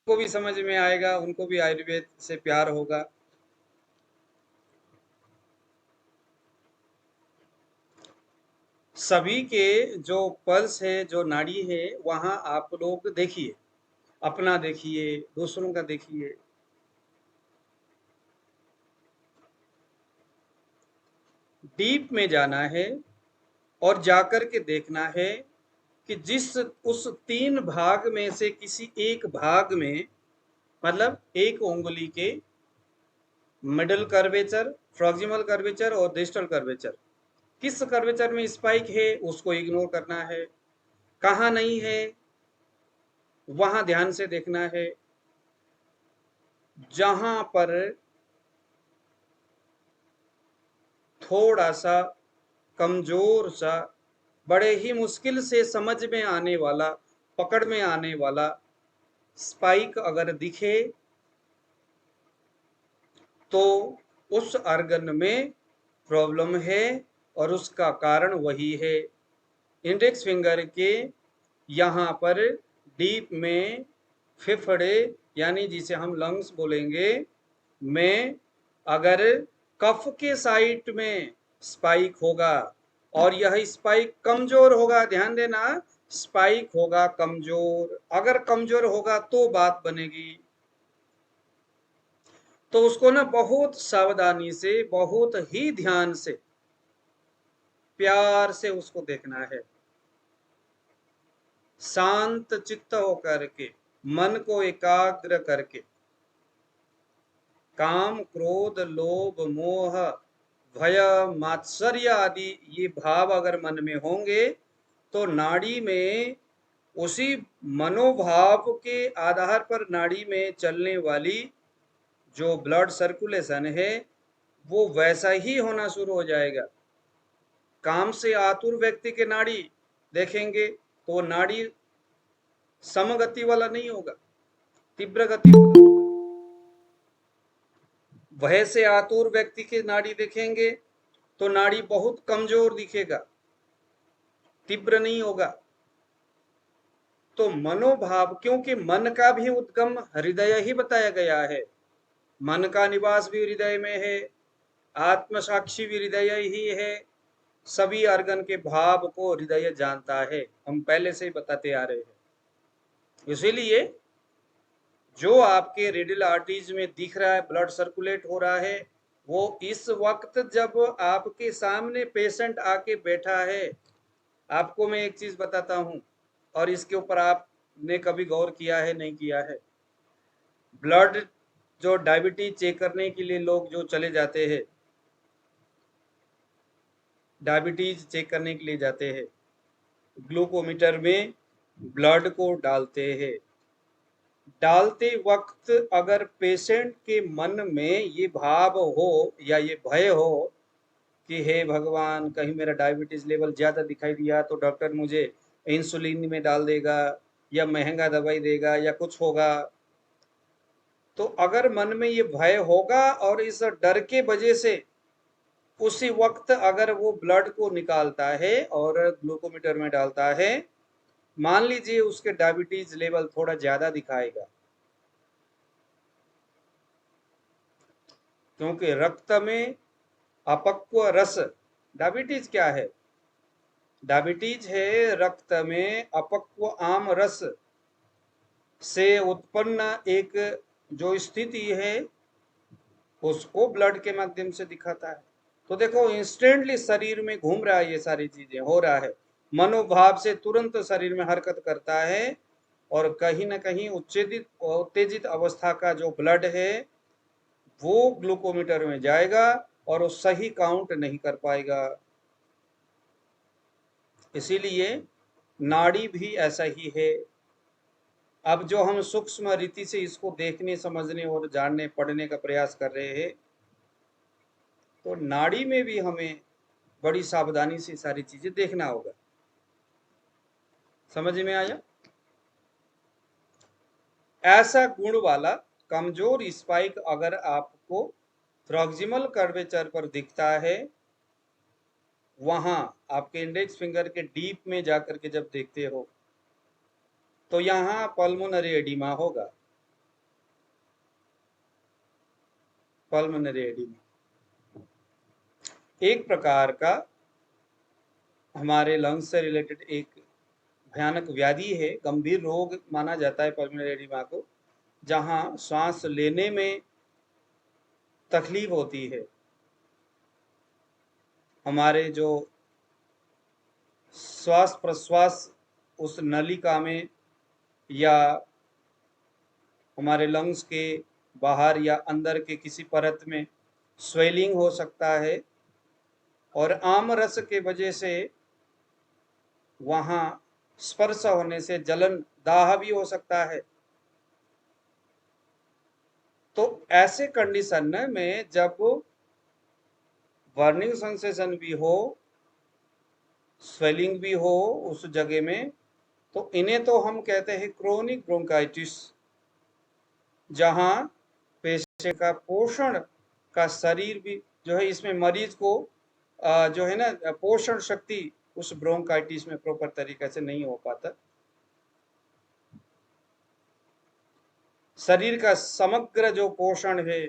को भी समझ में आएगा, उनको भी आयुर्वेद से प्यार होगा। सभी के जो पल्स है, जो नाड़ी है, वहां आप लोग देखिए, अपना देखिए, दूसरों का देखिए। डीप में जाना है और जाकर के देखना है कि जिस उस 3 भाग में से किसी एक भाग में, मतलब एक उंगली के मिडल कर्वेचर, प्रॉक्सिमल कर्वेचर और डिस्टल कर्वेचर, किस कर्वेचर में स्पाइक है उसको इग्नोर करना है। कहाँ नहीं है वहां ध्यान से देखना है। जहां पर थोड़ा सा कमजोर सा, बड़े ही मुश्किल से समझ में आने वाला, पकड़ में आने वाला स्पाइक अगर दिखे तो उस अर्गन में प्रॉब्लम है और उसका कारण वही है। इंडेक्स फिंगर के यहाँ पर डीप में फेफड़े, यानी जिसे हम लंग्स बोलेंगे, में अगर कफ के साइड में स्पाइक होगा और यह स्पाइक कमजोर होगा, ध्यान देना, स्पाइक होगा कमजोर, अगर कमजोर होगा तो बात बनेगी। तो उसको ना बहुत सावधानी से, बहुत ही ध्यान से, प्यार से उसको देखना है। शांत चित्त होकर के, मन को एकाग्र करके। काम, क्रोध, लोभ, मोह, भय, मात्सर्य आदि ये भाव अगर मन में होंगे तो नाड़ी में उसी मनोभाव के आधार पर नाड़ी में चलने वाली जो ब्लड सर्कुलेशन है वो वैसा ही होना शुरू हो जाएगा। काम से आतुर व्यक्ति के नाड़ी देखेंगे तो वो नाड़ी समगति वाला नहीं होगा, तीव्र गति वाला होगा। भय से आतुर व्यक्ति की नाड़ी देखेंगे तो नाड़ी बहुत कमजोर दिखेगा, तीव्र नहीं होगा। तो मनोभाव, क्योंकि मन का भी उद्गम हृदय ही बताया गया है, मन का निवास भी हृदय में है, आत्म साक्षी भी हृदय ही है, सभी अर्गन के भाव को हृदय जानता है, हम पहले से ही बताते आ रहे हैं। इसीलिए जो आपके रेडियल आर्टरीज में दिख रहा है, ब्लड सर्कुलेट हो रहा है, वो इस वक्त जब आपके सामने पेशेंट आके बैठा है। आपको मैं एक चीज बताता हूं और इसके ऊपर आपने कभी गौर किया है नहीं किया है। ब्लड जो डायबिटीज चेक करने के लिए लोग जो चले जाते हैं, डायबिटीज चेक करने के लिए जाते हैं, ग्लूकोमीटर में ब्लड को डालते हैं। डालते वक्त अगर पेशेंट के मन में ये भाव हो या ये भय हो कि हे भगवान, कहीं मेरा डायबिटीज लेवल ज्यादा दिखाई दिया तो डॉक्टर मुझे इंसुलिन में डाल देगा या महंगा दवाई देगा या कुछ होगा, तो अगर मन में ये भय होगा और इस डर के वजह से उसी वक्त अगर वो ब्लड को निकालता है और ग्लूकोमीटर में डालता है, मान लीजिए उसके डायबिटीज लेवल थोड़ा ज्यादा दिखाएगा, क्योंकि रक्त में अपक्व रस, डायबिटीज क्या है? डायबिटीज है रक्त में अपक्व आम रस से उत्पन्न एक जो स्थिति है, उसको ब्लड के माध्यम से दिखाता है। तो देखो इंस्टेंटली शरीर में घूम रहा है, ये सारी चीजें हो रहा है, मनोभाव से तुरंत शरीर में हरकत करता है और कहीं ना कहीं उत्तेजित अवस्था का जो ब्लड है वो ग्लूकोमीटर में जाएगा और वो सही काउंट नहीं कर पाएगा। इसीलिए नाड़ी भी ऐसा ही है। अब जो हम सूक्ष्म रीति से इसको देखने, समझने और जानने, पढ़ने का प्रयास कर रहे हैं, तो नाड़ी में भी हमें बड़ी सावधानी से सारी चीजें देखना होगा। समझ में आया? ऐसा गुण वाला कमजोर स्पाइक अगर आपको प्रॉक्सिमल कर्वेचर पर दिखता है, वहां आपके इंडेक्स फिंगर के डीप में जाकर के जब देखते हो तो यहाँ पल्मोनरी एडिमा होगा। पल्मोनरी एडिमा एक प्रकार का हमारे लंग्स से रिलेटेड एक भयानक व्याधि है, गंभीर रोग माना जाता है पल्मोनरी एडिमा को, जहां सांस लेने में तकलीफ होती है। हमारे जो श्वास प्रश्वास उस नलिका में या हमारे लंग्स के बाहर या अंदर के किसी परत में स्वेलिंग हो सकता है, और आम रस के वजह से वहां स्पर्श होने से जलन दाह भी हो सकता है। तो ऐसे कंडीशन में जब बर्निंग सेंसेशन भी हो, स्वेलिंग भी हो उस जगह में, तो इन्हें तो हम कहते हैं क्रोनिक ब्रोंकाइटिस, जहां पेशेंट का पोषण का शरीर भी जो है, इसमें मरीज को जो है ना पोषण शक्ति उस ब्रोंकाइटिस में प्रॉपर तरीके से नहीं हो पाता। शरीर का समग्र जो पोषण है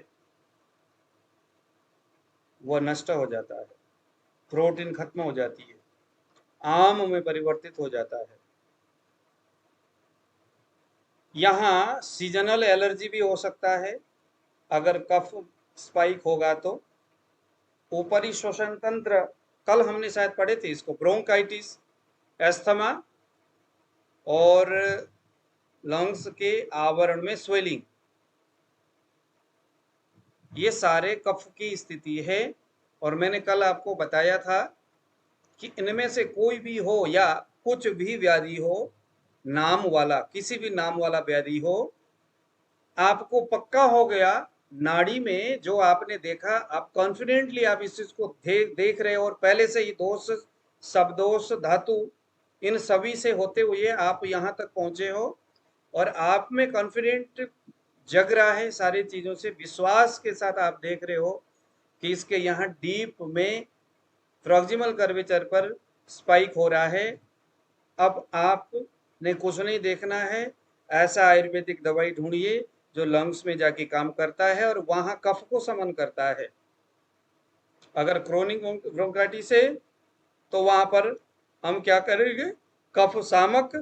वह नष्ट हो जाता है, प्रोटीन खत्म हो जाती है, आम में परिवर्तित हो जाता है। यहाँ सीजनल एलर्जी भी हो सकता है अगर कफ स्पाइक होगा तो। ऊपरी श्वसन तंत्र, कल हमने शायद पढ़े थे इसको, ब्रोंकाइटिस, एस्थमा और लंग्स के आवरण में स्वेलिंग, ये सारे कफ की स्थिति है। और मैंने कल आपको बताया था कि इनमें से कोई भी हो या कुछ भी व्याधि हो, नाम वाला किसी भी नाम वाला व्याधि हो, आपको पक्का हो गया नाड़ी में जो आपने देखा, आप कॉन्फिडेंटली आप इस चीज को देख रहे हो, और पहले से ही दोष, शब्दोष, धातु, इन सभी से होते हुए आप यहाँ तक पहुंचे हो, और आप में कॉन्फिडेंट जग रहा है, सारी चीजों से विश्वास के साथ आप देख रहे हो कि इसके यहाँ डीप में प्रॉक्सिमल कर्वेचर पर स्पाइक हो रहा है। अब आपने कुछ नहीं देखना है, ऐसा आयुर्वेदिक दवाई ढूंढिए जो लंग्स में जाके काम करता है और वहां कफ को समन करता है। अगर क्रोनिक ब्रोंकाइटिस है तो वहां पर हम क्या करेंगे, कफ सामक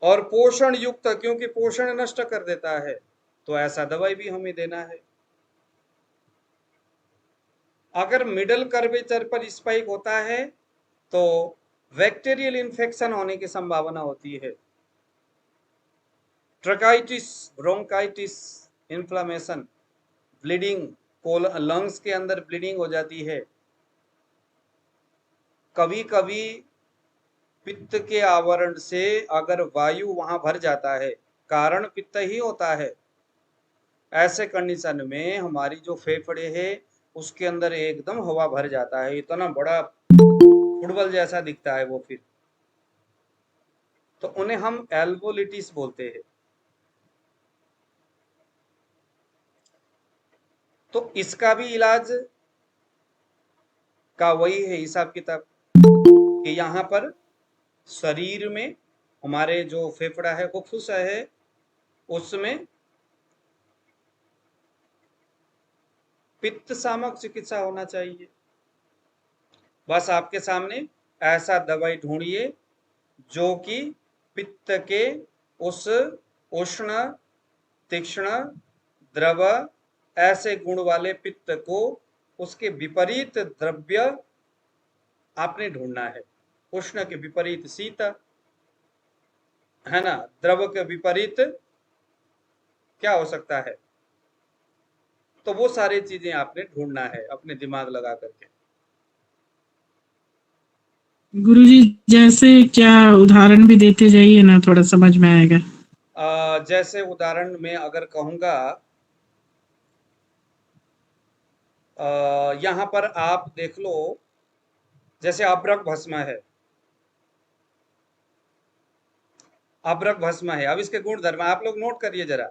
और पोषण युक्त, क्योंकि पोषण नष्ट कर देता है, तो ऐसा दवाई भी हमें देना है। अगर मिडल कर्वेचर पर स्पाइक होता है तो बैक्टीरियल इन्फेक्शन होने की संभावना होती है। ट्रकाइटिस, ब्रोंकाइटिस, इन्फ्लामेशन, ब्लीडिंग, लंग्स के अंदर ब्लीडिंग हो जाती है। कभी कभी पित्त के आवरण से अगर वायु वहां भर जाता है, कारण पित्त ही होता है, ऐसे कंडीशन में हमारी जो फेफड़े है उसके अंदर एकदम हवा भर जाता है, इतना बड़ा फुटबॉल जैसा दिखता है वो, फिर तो उन्हें हम एल्वोलिटिस बोलते हैं। तो इसका भी इलाज का वही है हिसाब किताब कि यहाँ पर शरीर में हमारे जो फेफड़ा है, फुफ्फुस है, उसमें पित्त सामक चिकित्सा होना चाहिए। बस आपके सामने ऐसा दवाई ढूंढिए जो कि पित्त के उस उष्ण, तीक्ष्ण, द्रव, ऐसे गुण वाले पित्त को, उसके विपरीत द्रव्य आपने ढूंढना है। उष्ण के विपरीत शीत है ना, द्रव के विपरीत क्या हो सकता है, तो वो सारी चीजें आपने ढूंढना है अपने दिमाग लगा करके। गुरुजी जैसे क्या उदाहरण भी देते जाइए ना, थोड़ा समझ में आएगा। जैसे उदाहरण में अगर कहूंगा, यहाँ पर आप देख लो, जैसे अब्रक भस्म है, अब्रक भस्म है। अब इसके गुण धर्म आप लोग नोट करिए जरा,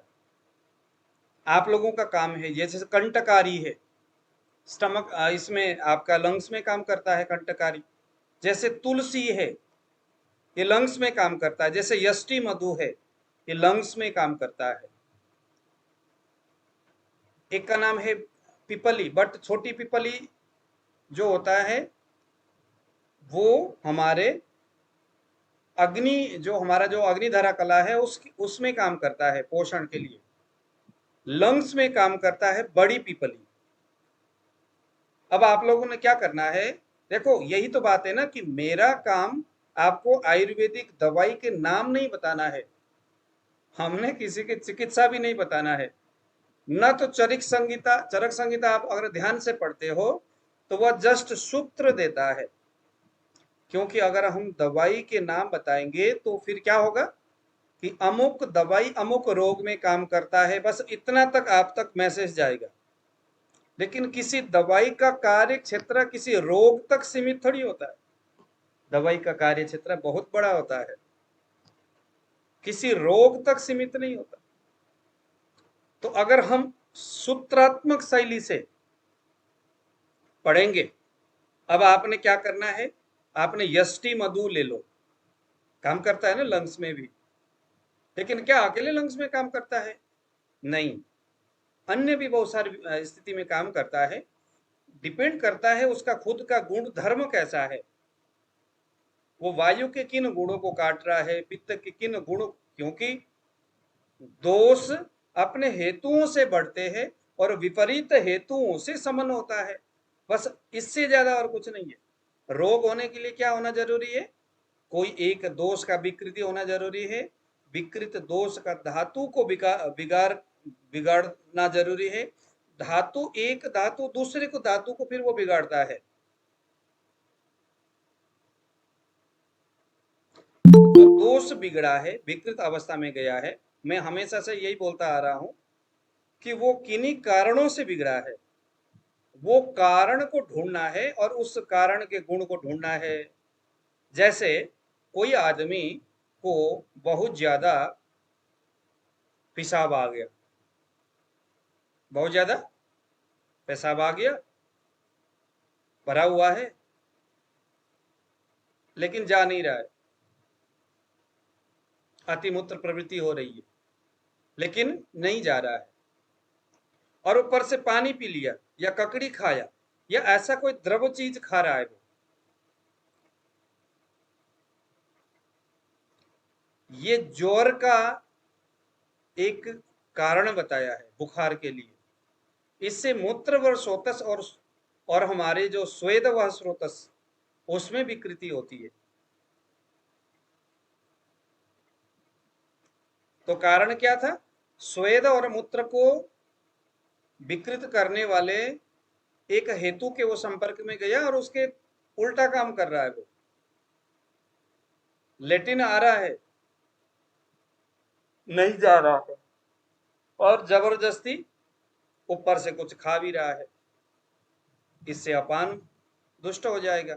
आप लोगों का काम है। ये जैसे कंटकारी है, स्टमक, इसमें आपका लंग्स में काम करता है कंटकारी। जैसे तुलसी है, ये लंग्स में काम करता है। जैसे यष्टि मधु है, ये लंग्स में काम करता है। एक का नाम है पिपली, बट छोटी पिपली जो होता है वो हमारे हमारा जो अग्निधारा कला है उसमें काम करता है पोषण के लिए। लंग्स में काम करता है बड़ी पीपली। अब आप लोगों ने क्या करना है, देखो यही तो बात है ना कि मेरा काम आपको आयुर्वेदिक दवाई के नाम नहीं बताना है, हमने किसी की चिकित्सा भी नहीं बताना है। न तो चरक संहिता आप अगर ध्यान से पढ़ते हो तो वह जस्ट सूत्र देता है, क्योंकि अगर हम दवाई के नाम बताएंगे तो फिर क्या होगा कि अमुक दवाई अमुक रोग में काम करता है, बस इतना तक आप तक मैसेज जाएगा। लेकिन किसी दवाई का कार्य क्षेत्र किसी रोग तक सीमित थोड़ी होता है, दवाई का कार्य क्षेत्र बहुत बड़ा होता है, किसी रोग तक सीमित नहीं होता। तो अगर हम सूत्रात्मक शैली से पढ़ेंगे, अब आपने क्या करना है, आपने यष्टि मधु ले लो, काम करता है ना लंग्स में भी, लेकिन क्या अकेले लंग्स में काम करता है? नहीं, अन्य भी बहुत सारी स्थिति में काम करता है। डिपेंड करता है उसका खुद का गुण धर्म कैसा है, वो वायु के किन गुणों को काट रहा है, पित्त के किन गुणों, क्योंकि दोष अपने हेतुओं से बढ़ते हैं और विपरीत हेतुओं से समन होता है, बस इससे ज्यादा और कुछ नहीं है। रोग होने के लिए क्या होना जरूरी है, कोई एक दोष का विकृति होना जरूरी है, विकृत दोष का धातु को बिगाड़ना जरूरी है, धातु एक धातु दूसरे को धातु को फिर वो बिगाड़ता है। तो दोष बिगड़ा है, विकृत अवस्था में गया है, मैं हमेशा से यही बोलता आ रहा हूं कि वो किन्हीं कारणों से बिगड़ा है, वो कारण को ढूंढना है और उस कारण के गुण को ढूंढना है। जैसे कोई आदमी को बहुत ज्यादा पेशाब आ गया, बहुत ज्यादा पेशाब आ गया, भरा हुआ है लेकिन जा नहीं रहा है, अतिमूत्र प्रवृत्ति हो रही है लेकिन नहीं जा रहा है, और ऊपर से पानी पी लिया या ककड़ी खाया या ऐसा कोई द्रव चीज खा रहा है, वो ये ज्वर का एक कारण बताया है बुखार के लिए। इससे मूत्र व स्रोतस और हमारे जो स्वेद व स्रोतस उसमें विकृति होती है। तो कारण क्या था, स्वेद और मूत्र को विकृत करने वाले एक हेतु के वो संपर्क में गया और उसके उल्टा काम कर रहा है, वो लेटिन आ रहा है नहीं जा रहा है और जबरदस्ती ऊपर से कुछ खा भी रहा है, इससे अपान दुष्ट हो जाएगा।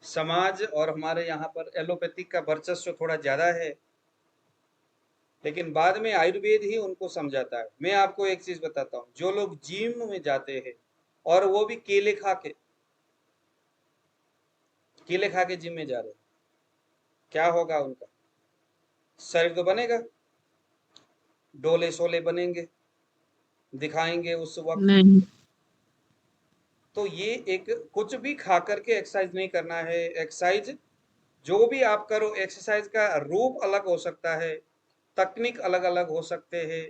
समाज और हमारे यहाँ पर एलोपैथिक का वर्चस्व थोड़ा ज्यादा है, लेकिन बाद में आयुर्वेद ही उनको समझाता है। मैं आपको एक चीज बताता हूँ, जो लोग जिम में जाते हैं और वो भी केले खा के जिम में जा रहे हैं, क्या होगा उनका, शरीर तो बनेगा, डोले शोले बनेंगे, दिखाएंगे उस वक्त। नहीं। तो ये एक कुछ भी खा करके एक्सरसाइज नहीं करना है। एक्सरसाइज जो भी आप करो, एक्सरसाइज का रूप अलग हो सकता है, तकनीक अलग अलग हो सकते हैं,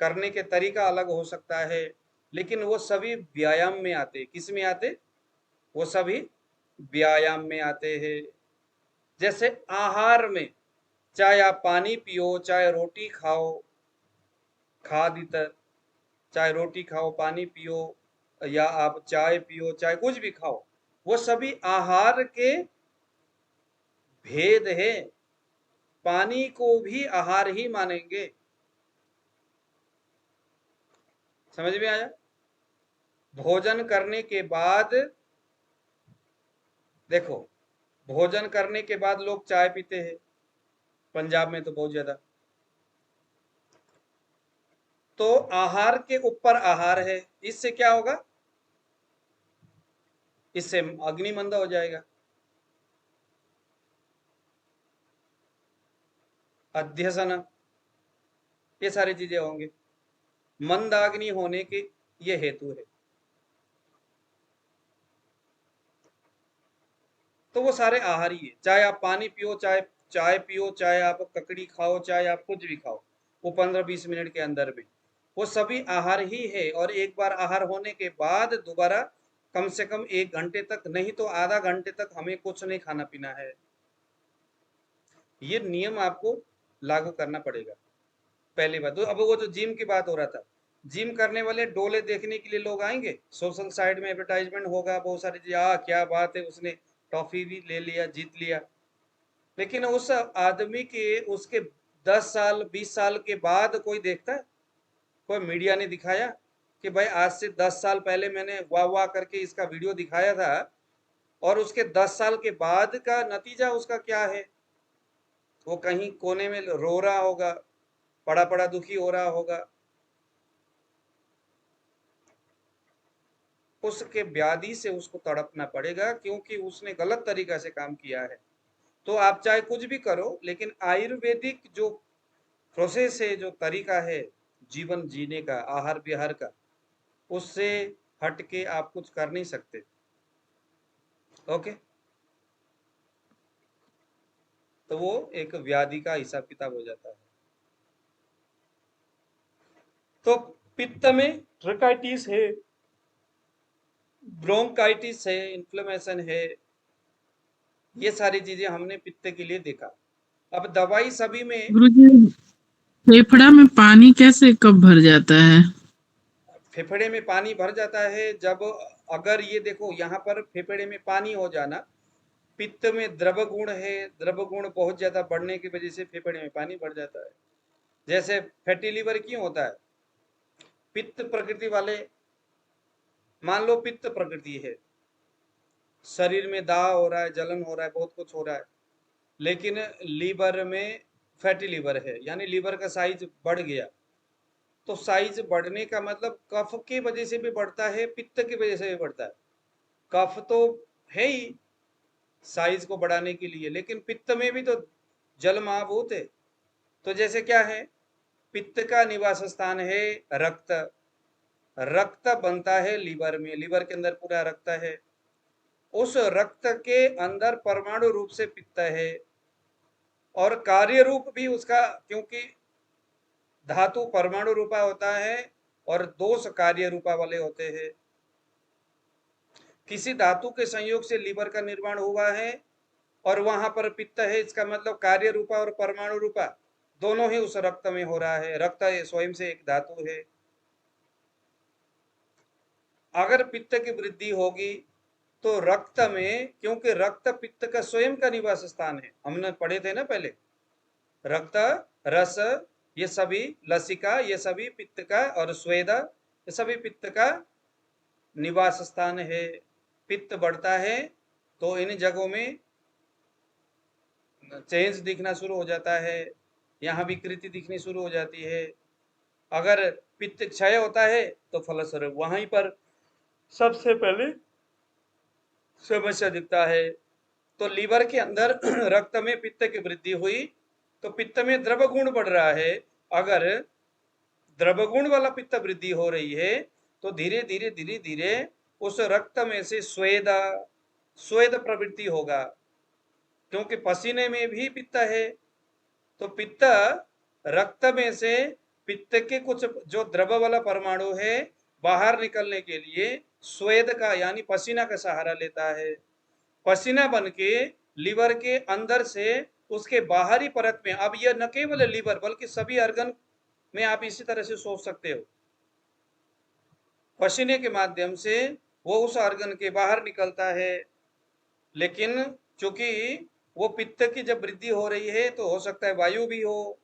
करने के तरीका अलग हो सकता है, लेकिन वो सभी व्यायाम में आते, किस में आते, वो सभी व्यायाम में आते हैं। जैसे आहार में, चाहे आप पानी पियो, चाहे रोटी खाओ, खाद इतर, चाहे रोटी खाओ पानी पियो या आप चाय पियो चाहे कुछ भी खाओ, वो सभी आहार के भेद है। पानी को भी आहार ही मानेंगे, समझ में आया। भोजन करने के बाद, देखो भोजन करने के बाद लोग चाय पीते हैं, पंजाब में तो बहुत ज्यादा। तो आहार के ऊपर आहार है, इससे क्या होगा, इससे अग्नि मंद हो जाएगा। अध्यसन ये सारी चीजें होंगे। मंदाग्नि होने के ये हेतु है। तो वो सारे आहार ही है, चाहे आप पानी पियो, चाहे चाय पियो, चाहे आप ककड़ी खाओ, चाहे आप कुछ भी खाओ, वो 15-20 मिनट के अंदर में वो सभी आहार ही है। और एक बार आहार होने के बाद दोबारा कम से कम 1 घंटे तक, नहीं तो आधा घंटे तक हमें कुछ नहीं खाना पीना है। ये नियम आपको लागू करना पड़ेगा, पहली बात। तो अब वो जो जिम की बात हो रहा था, जिम करने वाले डोले देखने के लिए लोग आएंगे, सोशल साइड में एडवर्टाइजमेंट होगा, बहुत सारी चीजें, क्या बात है, उसने ट्रॉफी भी ले लिया, जीत लिया। लेकिन उस आदमी के उसके 10 साल 20 साल के बाद कोई देखता है? कोई मीडिया ने दिखाया कि भाई आज से 10 साल पहले मैंने वाह वाह करके इसका वीडियो दिखाया था, और उसके 10 साल के बाद का नतीजा उसका क्या है? वो कहीं कोने में रो रहा होगा, पड़ा पड़ा दुखी हो रहा होगा। उसके व्याधि से उसको तड़पना पड़ेगा, क्योंकि उसने गलत तरीका से काम किया है। तो आप चाहे कुछ भी करो, लेकिन आयुर्वेदिक जो प्रोसेस है, जो तरीका है जीवन जीने का, आहार विहार का, उससे हट के आप कुछ कर नहीं सकते। ओके, तो वो एक व्याधि का हिसाब किताब हो जाता है। तो पित्त में ट्रिकाइटिस है, ब्रोंकाइटिस है, इन्फ्लेमेशन है, ये सारी चीजें हमने पित्त के लिए देखा। अब दवाई सभी में, गुरुजी, फेफड़ा में पानी कैसे कब भर जाता है? फेफड़े में पानी भर जाता है जब, अगर ये देखो यहाँ पर फेफड़े में पानी हो जाना, पित्त में द्रव गुण है, द्रव गुण बहुत ज्यादा बढ़ने की वजह से फेफड़े में पानी भर जाता है। जैसे फैटी लीवर क्यों होता है? पित्त प्रकृति वाले, मान लो पित्त प्रकृति है, शरीर में दाह हो रहा है, जलन हो रहा है, बहुत कुछ हो रहा है, लेकिन लीवर में फैटी लीवर है, यानी लीवर का साइज बढ़ गया। तो साइज बढ़ने का मतलब कफ की वजह से भी बढ़ता है, पित्त की वजह से भी बढ़ता है। कफ तो है ही साइज को बढ़ाने के लिए, लेकिन पित्त में भी तो जल महाभूत है। तो जैसे क्या है, पित्त का निवास स्थान है रक्त, रक्त बनता है लीवर में, लीवर के अंदर पूरा रक्त है, उस रक्त के अंदर परमाणु रूप से पित्त है, और कार्य रूप भी उसका, क्योंकि धातु परमाणु रूपा होता है और दोष कार्य रूपा वाले होते हैं। किसी धातु के संयोग से लीवर का निर्माण हुआ है और वहां पर पित्त है, इसका मतलब कार्य रूपा और परमाणु रूपा दोनों ही उस रक्त में हो रहा है। रक्त स्वयं से एक धातु है। अगर पित्त की वृद्धि होगी तो रक्त में, क्योंकि रक्त पित्त का स्वयं का निवास स्थान है, हमने पढ़े थे ना पहले, रक्त, रस, ये सभी, लसिका, ये सभी पित्त का, और स्वेद, ये सभी पित्त का निवास स्थान है। पित्त बढ़ता है तो इन जगहों में चेंज दिखना शुरू हो जाता है, यहाँ विकृति दिखनी शुरू हो जाती है। अगर पित्त क्षय होता है तो फलस्वरूप वहीं पर सबसे पहले समस्या दिखता है। तो लीवर के अंदर रक्त में पित्त की वृद्धि हुई तो पित्त में द्रव गुण बढ़ रहा है। अगर द्रव गुण वाला पित्त वृद्धि हो रही है तो धीरे धीरे धीरे धीरे उस रक्त में से स्वेद, स्वेद प्रवृत्ति होगा, क्योंकि पसीने में भी पित्त है। तो पित्त, रक्त में से पित्त के कुछ जो द्रव वाला परमाणु है बाहर निकलने के लिए स्वेद का यानी पसीना का सहारा लेता है। पसीना बन के लीवर के अंदर से उसके बाहरी परत में, अब यह न केवल लीवर बल्कि सभी अर्गन में आप इसी तरह से सोच सकते हो, पसीने के माध्यम से वो उस अर्गन के बाहर निकलता है। लेकिन चूंकि वो पित्त की जब वृद्धि हो रही है तो हो सकता है वायु भी हो।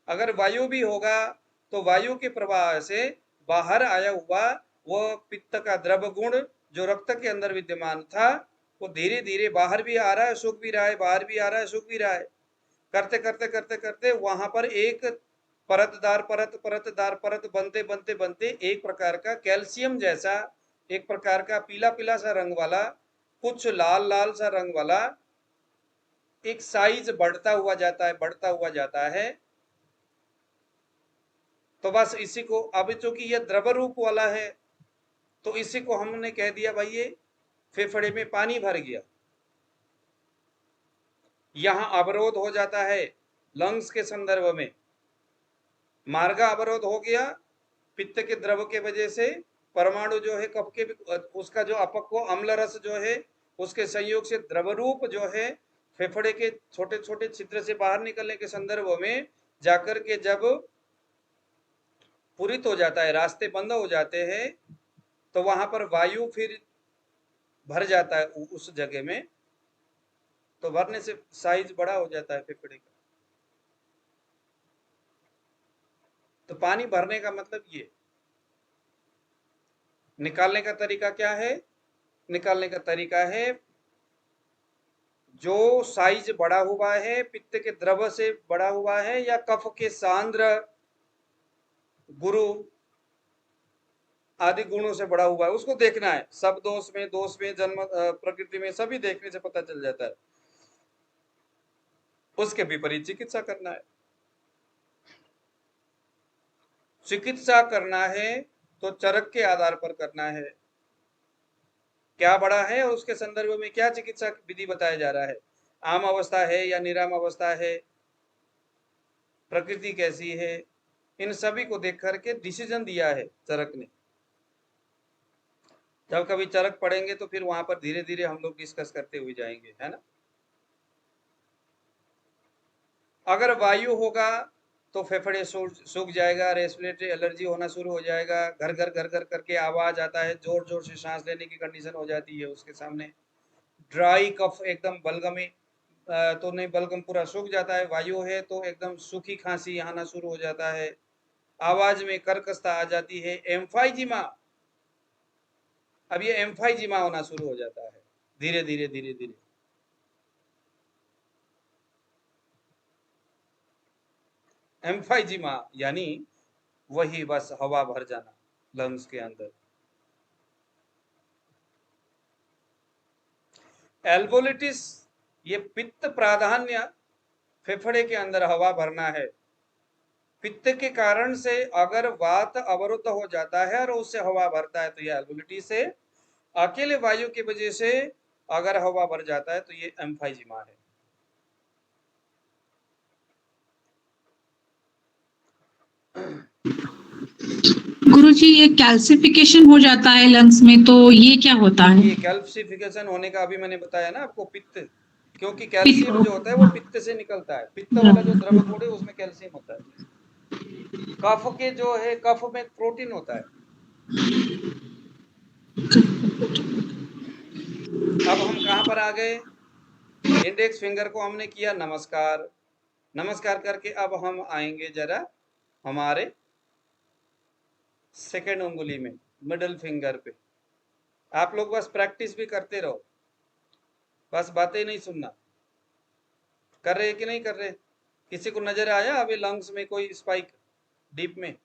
अगर वायु भी होगा तो वायु के प्रवाह से बाहर आया हुआ वो पित्त का द्रव गुण जो रक्त के अंदर विद्यमान था, वो धीरे धीरे बाहर भी आ रहा है, सूख भी रहा है, बाहर भी आ रहा है, सूख भी रहा है। करते करते करते करते वहां पर एक परतदार परत, परतदार परत बनते बनते बनते एक प्रकार का कैल्शियम जैसा, एक प्रकार का पीला पीला सा रंग वाला, कुछ लाल लाल सा रंग वाला एक साइज बढ़ता हुआ जाता है, बढ़ता हुआ जाता है। तो बस इसी को, अब चूंकि ये द्रव रूप वाला है तो इसी को हमने कह दिया भाई ये फेफड़े में पानी भर गया, यहां अवरोध हो जाता है लंग्स के संदर्भ में, मार्ग अवरोध हो गया पित्त के द्रव के वजह से, परमाणु जो है कफ के उसका जो अपक्व अम्ल रस जो है उसके संयोग से द्रव रूप जो है फेफड़े के छोटे छोटे छिद्र से बाहर निकलने के संदर्भ में जाकर के जब पूरित हो जाता है, रास्ते बंद हो जाते हैं, तो वहां पर वायु फिर भर जाता है उस जगह में, तो भरने से साइज बड़ा हो जाता है फेफड़े का। तो पानी भरने का मतलब ये, निकालने का तरीका क्या है? निकालने का तरीका है जो साइज बड़ा हुआ है पित्त के द्रव से बड़ा हुआ है या कफ के सांद्र गुरु आदि गुणों से बड़ा हुआ है, उसको देखना है। सब दोष में जन्म प्रकृति में सभी देखने से पता चल जाता है, उसके विपरीत चिकित्सा करना है। चिकित्सा करना है तो चरक के आधार पर करना है, क्या बड़ा है और उसके संदर्भ में क्या चिकित्सा विधि बताया जा रहा है, आम अवस्था है या निराम अवस्था है, प्रकृति कैसी है, इन सभी को देख करके डिसीजन दिया है चरक ने। जब कभी चरक पढ़ेंगे तो फिर वहां पर धीरे धीरे हम लोग डिस्कस करते हुए जाएंगे, है ना। अगर वायु होगा तो फेफड़े सूख जाएगा, रेस्पिरेटरी एलर्जी होना शुरू हो जाएगा, घर घर घर घर करके आवाज आता है, जोर जोर से सांस लेने की कंडीशन हो जाती है उसके सामने। ड्राई कफ एकदम बलगमी तो नहीं, बलगम पूरा सूख जाता है, वायु है तो एकदम सूखी खांसी आना शुरू हो जाता है, आवाज में कर्कशता आ जाती है, एम्फाइजिमा, अब ये एम्फाइजिमा होना शुरू हो जाता है धीरे धीरे धीरे धीरे। एम्फाइजिमा यानी वही बस हवा भर जाना लंग्स के अंदर। एल्वोलिटिस ये पित्त प्राधान्य फेफड़े के अंदर हवा भरना है, पित्त के कारण से अगर वात अवरुद्ध हो जाता है और उससे हवा भरता है तो ये एल्वोलिटिस है, अकेले वायु की वजह से अगर हवा भर जाता है तो ये एम्फाइजिमा है। गुरुजी ये कैल्सिफिकेशन हो जाता है लंग्स में, तो ये क्या होता है? ये कैल्सिफिकेशन होने का अभी मैंने बताया ना आपको, पित्त, क्योंकि कैल्शियम जो होता है वो पित्त से निकलता है, पित्त वाला जो द्रव गुण है उसमें कैल्शियम होता है। कफ के जो है, कफ में प्रोटीन होता है। अब हम कहां पर आ गए? इंडेक्स फिंगर को हमने किया नमस्कार, नमस्कार करके अब हम आएंगे जरा हमारे सेकेंड उंगली में, मिडल फिंगर पे। आप लोग बस प्रैक्टिस भी करते रहो, बस बातें नहीं सुनना। कर रहे कि नहीं कर रहे? किसी को नजर आया अभी लंग्स में कोई स्पाइक डीप में?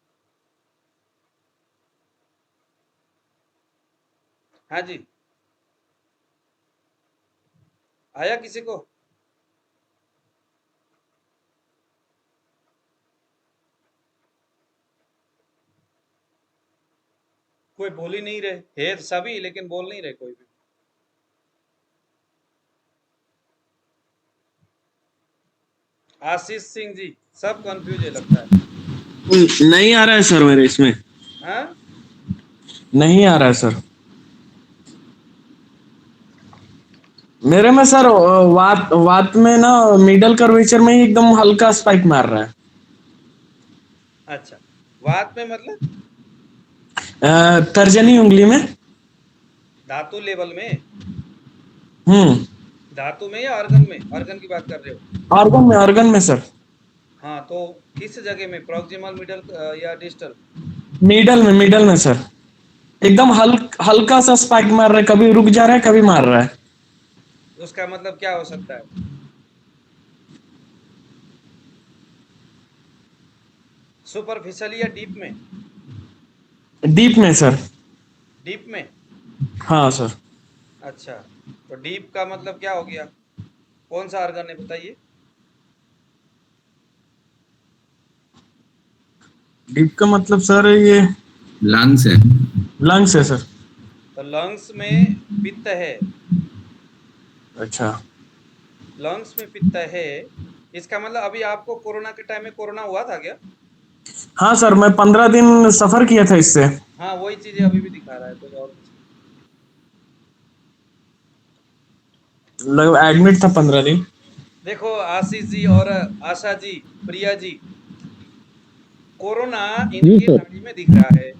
हाँ जी, आया किसी को? कोई बोल ही नहीं रहे है सभी, लेकिन बोल नहीं रहे कोई भी। आशीष सिंह जी, सब कंफ्यूज है लगता है। नहीं आ रहा है सर मेरे इसमें, हाँ, नहीं आ रहा है सर मेरे में सर। वात वात में ना मिडल कर्वेचर में ही एकदम हल्का स्पाइक मार रहा है। अच्छा, वात में मतलब तर्जनी उंगली में। धातु लेवल में? हम्म। धातु में या ऑर्गन में? ऑर्गन की बात कर रहे हो? ऑर्गन में सर। हाँ, तो किस जगह में, प्रॉक्सिमल, मिडल या डिस्टल? मिडल में सर, एकदम हल्का सा स्पाइक मार रहा है, कभी रुक जा रहा है कभी मार रहा है। उसका मतलब क्या हो सकता है? सुपरफिशियल या डीप में? डीप में सर। डीप में? हाँ सर। अच्छा, तो डीप का मतलब क्या हो गया? कौन सा ऑर्गन है बताइए? डीप का मतलब सर ये लंग्स है। लंग्स है सर। तो लंग्स में पित्त है, अच्छा। लंग्स में पित्त है। इसका मतलब अभी आपको कोरोना के टाइम में कोरोना हुआ था क्या? हाँ सर, मैं 15 दिन सफर किया था इससे। हाँ, वही चीजें अभी भी दिखा रहा है, तो और कुछ लगभग एडमिट था 15 दिन। नहीं। देखो आशीष जी और आशा जी, प्रिया जी, कोरोना जी इनकी सर। नाड़ी में दिख रहा है,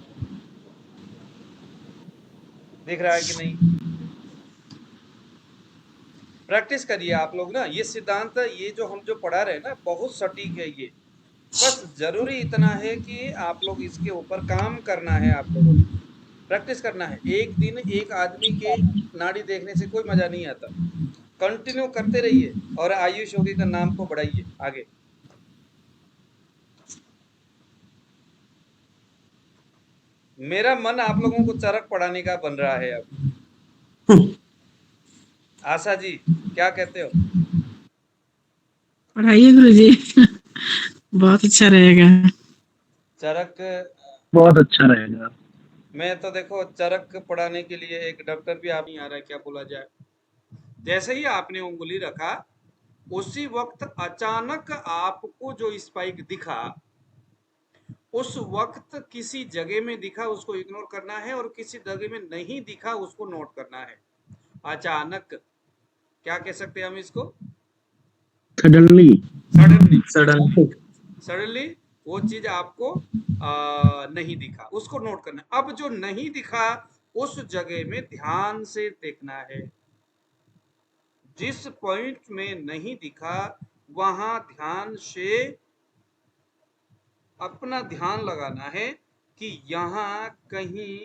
दिख रहा है कि नहीं? प्रैक्टिस करिए आप लोग ना, ये सिद्धांत, ये जो हम जो पढ़ा रहे हैं ना, बहुत सटीक है ये। बस जरूरी इतना है कि आप लोग इसके ऊपर काम करना है, आप लोगों ने प्रैक्टिस करना है। एक दिन एक आदमी के नाड़ी देखने से कोई मजा नहीं आता, कंटिन्यू करते रहिए और आयुष योगी का नाम को बढ़ाइए आगे। मेरा मन आप लोगों को चरक पढ़ाने का बन रहा है अब। आशा जी क्या कहते हो? पढ़ाइए गुरुजी। बहुत अच्छा रहेगा। चरक, बहुत अच्छा रहेगा। मैं तो देखो चरक पढ़ाने के लिए एक डॉक्टर भी आप नहीं आ रहा है, क्या बोला जाए। जैसे ही आपने उंगली रखा उसी वक्त अचानक आपको जो स्पाइक दिखा, उस वक्त किसी जगह में दिखा उसको इग्नोर करना है, और किसी जगह में नहीं दिखा उसको नोट करना है। अचानक क्या कह सकते हैं हम इसको? सडनली। सडनली। सडन। सडनली वो चीज आपको नहीं दिखा, उसको नोट करना है। अब जो नहीं दिखा उस जगह में ध्यान से देखना है। जिस पॉइंट में नहीं दिखा वहां ध्यान से अपना ध्यान लगाना है कि यहाँ कहीं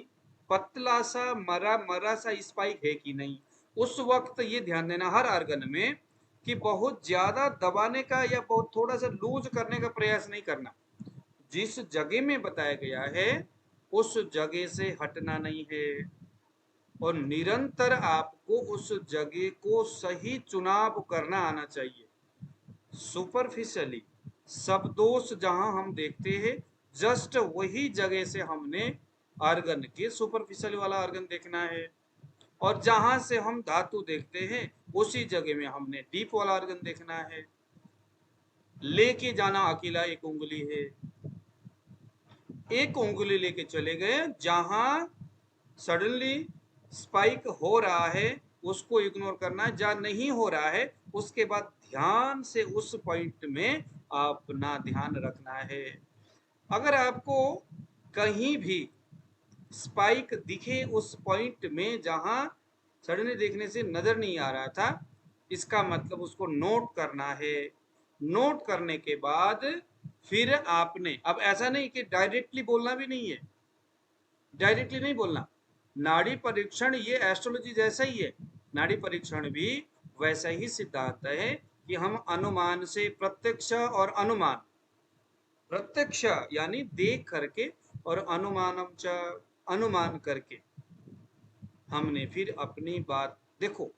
पतला सा मरा मरा सा स्पाइक है कि नहीं। उस वक्त ये ध्यान देना हर आर्गन में कि बहुत ज्यादा दबाने का या बहुत थोड़ा सा लूज करने का प्रयास नहीं करना। जिस जगह में बताया गया है उस जगह से हटना नहीं है, और निरंतर आपको उस जगह को सही चुनाव करना आना चाहिए। सुपरफिशियली सब दोष जहां हम देखते हैं, जस्ट वही जगह से हमने आर्गन के सुपरफिशियल वाला आर्गन देखना है, और जहां से हम धातु देखते हैं उसी जगह में हमने डीप वाला आर्गन देखना है। लेके जाना अकेला एक उंगली है, एक उंगली लेके चले गए जहां सडनली स्पाइक हो रहा है उसको इग्नोर करना है, जहां नहीं हो रहा है उसके बाद ध्यान से उस पॉइंट में अपना ध्यान रखना है। अगर आपको कहीं भी स्पाइक दिखे उस पॉइंट में जहां सडनली देखने से नजर नहीं आ रहा था, इसका मतलब उसको नोट करना है। नोट करने के बाद फिर आपने, अब ऐसा नहीं कि डायरेक्टली बोलना भी नहीं है, डायरेक्टली नहीं बोलना। नाड़ी परीक्षण ये एस्ट्रोलॉजी जैसा ही है, नाड़ी परीक्षण भी वैसा ही सिद्धांत है कि हम अनुमान से, प्रत्यक्ष और अनुमान, प्रत्यक्ष यानी देख करके और अनुमानम च, अनुमान करके हमने फिर अपनी बात। देखो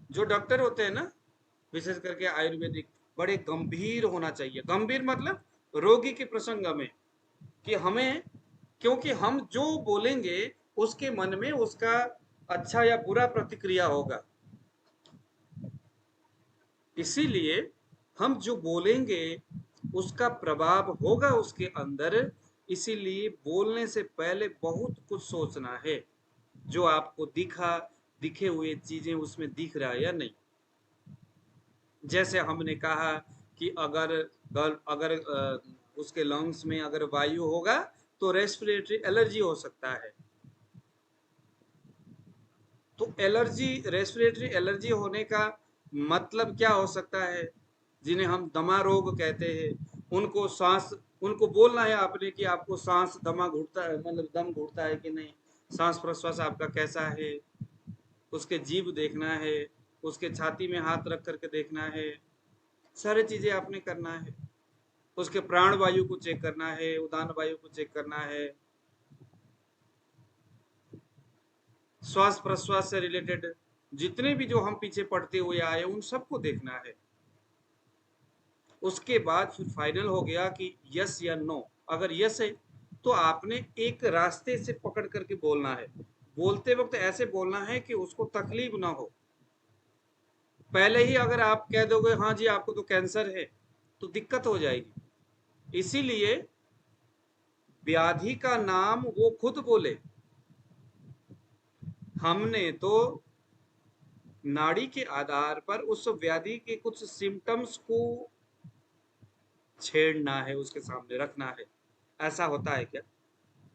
जो डॉक्टर होते हैं ना, विशेष करके आयुर्वेदिक, बड़े गंभीर होना चाहिए। गंभीर मतलब रोगी के प्रसंग में, कि हमें, क्योंकि हम जो बोलेंगे उसके मन में उसका अच्छा या बुरा प्रतिक्रिया होगा, इसीलिए हम जो बोलेंगे उसका प्रभाव होगा उसके अंदर। इसीलिए बोलने से पहले बहुत कुछ सोचना है, जो आपको दिखे हुए चीजें उसमें दिख रहा है या नहीं। जैसे हमने कहा कि अगर अगर उसके लंग्स में अगर वायु होगा तो रेस्पिरेटरी एलर्जी हो सकता है। तो एलर्जी, रेस्पिरेटरी एलर्जी होने का मतलब क्या हो सकता है? जिन्हें हम दमा रोग कहते हैं, उनको सांस, उनको बोलना है आपने कि आपको सांस दमा घुटता है, मतलब दम घुटता है कि नहीं, सांस प्रश्वास आपका कैसा है, उसके जीभ देखना है, उसके छाती में हाथ रख करके देखना है, सारी चीजें आपने करना है। उसके प्राण वायु को चेक करना है, उदान वायु को चेक करना है, श्वास प्रश्वास से रिलेटेड जितने भी जो हम पीछे पढ़ते हुए आए उन सबको देखना है। उसके बाद फिर फाइनल हो गया कि यस या नो, अगर यस है तो आपने एक रास्ते से पकड़ करके बोलना है। बोलते वक्त ऐसे बोलना है कि उसको तकलीफ ना हो। पहले ही अगर आप कह दोगे हाँ जी आपको तो कैंसर है तो दिक्कत हो जाएगी। इसीलिए व्याधि का नाम वो खुद बोले। हमने तो नाड़ी के आधार पर उस व्याधि के कुछ सिम्टम्स को छेड़ना है, उसके सामने रखना है। ऐसा होता है क्या?